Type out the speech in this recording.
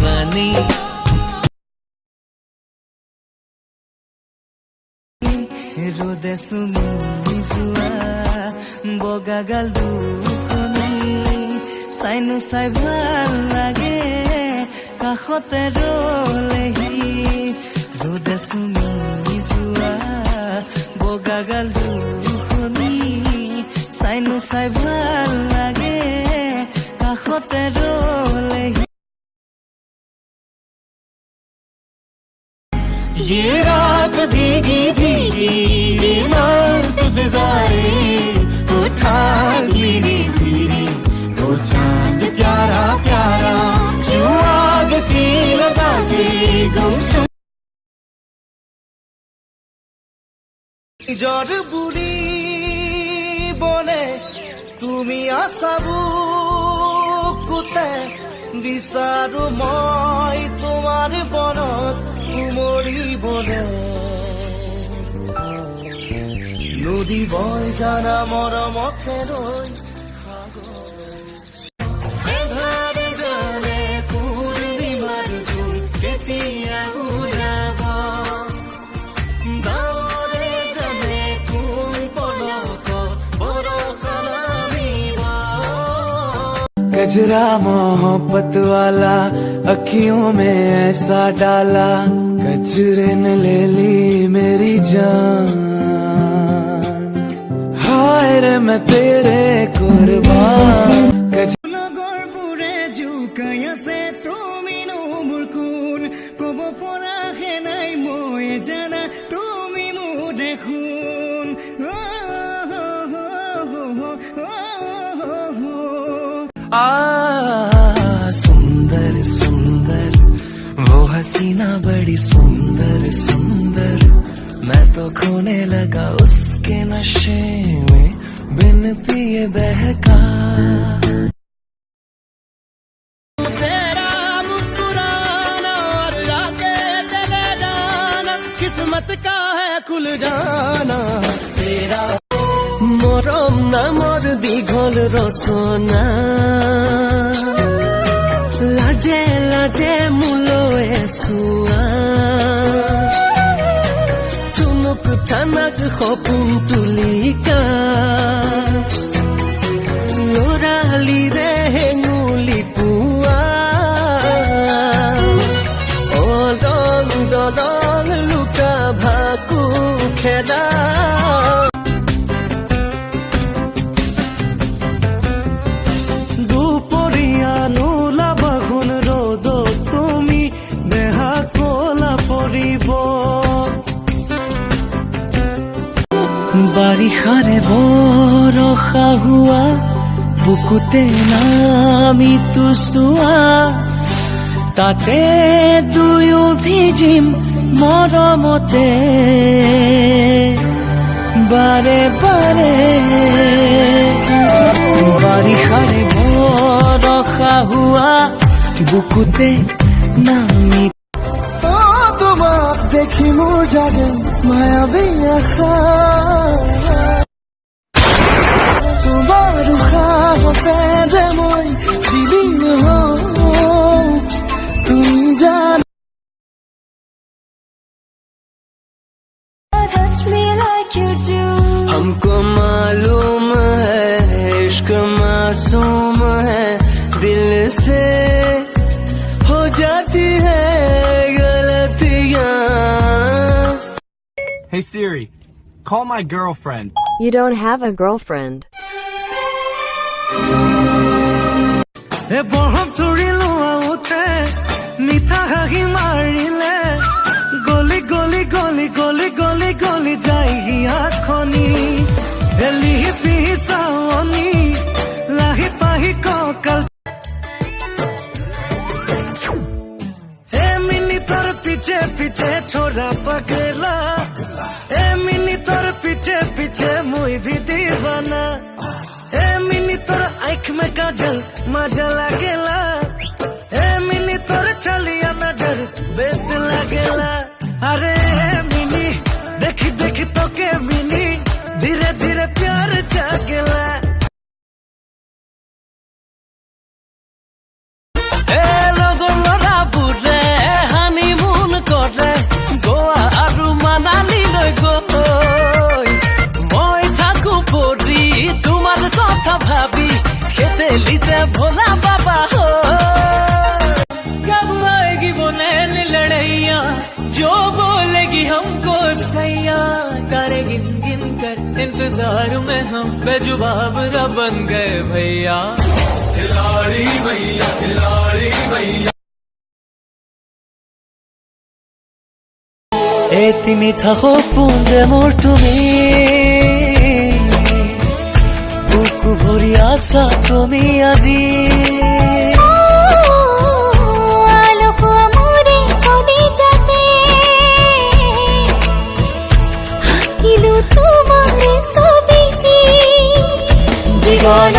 दीवानी रोदे सुमी जुआ बगा गाल दुखनी চাইনো চাই ভাল লাগে কাষতে ৰলেহি ৰ'দে চুমি যোৱা বগা গাল দুখনি চাইনো চাই ভাল লাগে কাষতে ৰলেহি ये रात भीगी भीगी मस्त फिजाएं उठा गिरी गिरी वो चांद प्यारा प्यारा क्यों आग सी लगा के गुमसुम জ্বর বুড়ি বনে তুমি আসাবু কুতে বিচাৰো মই তোমাৰ বনত উমৰি বনে নদী বয় জানা মৰমতে ৰৈ गजरा मोहब्बत वाला अखियों में ऐसा डाला गजरे ने ले ली मेरी जान हाय रे मैं तेरे कुर्बान लगोर पुरे जुकाया से तुमी नो मुरकुन कबो परा है नाई मोए जाना तुमी मुरे खून सुंदर सुंदर वो हसीना बड़ी सुंदर सुंदर मैं तो खोने लगा उसके नशे में बिन पिए बहका तेरा मुस्कुराना और लाके चले जाना किस्मत का है खुल जाना तेरा মৰম নামৰ দীঘল ৰচনা লাজে লাজে মোলৈ চোৱা চুনুক চানাক সপোন তুলিকা লৰালিৰে হেঙুলি পুৱা অলং দলং লুকা ভাকু খেলা বাৰিষাৰে বৰষা হোৱা বুকুতে নামি চোৱা তাতে দুয়ো ভিজিম মৰমতে বাৰে বাৰে বাৰিষাৰে বৰষা হোৱা বুকুতে নামি তোমাক দেখি মোৰ জাগে মায়াবী আশা তোমাৰ উশাহতে যে মই বিলীন হওঁ তুমি জান हमको मालूम है इश्क मासूम है दिल से हो जाती है Hey Siri, call my girlfriend. You don't have a girlfriend. ए बहम तुरिलो आउते मिठा हाही मारिले गली गली गली गली गली गली जाई आखनी एली पिसावनी लाही पाही कल ए मिनी तोर पीछे पीछे छोरा पगला ए मिनी तोर पीछे पीछे मुई भी दीवाना ए मिनी तोर आँख में काजल मजा लागेला ए मिनी तोर चलिया नजर बेस लागेला अरे मिनी देखी देखी तो के मिनी धीरे धीरे प्यार जागेला ए लोगों मोरा जो बोलेगी हमको सैया तारे गिन गिन कर इंतजार में हम बेजुबाब न बन गए भैया खिलाड़ी भैया खिलाड़ी भैया এতি মিঠা সপোন যে মোৰ তুমি বুকু ভৰি আছা তুমি আজি আলোক মোৰে কবি যাতে আঁকিলো তোমাৰ ছবি জীবন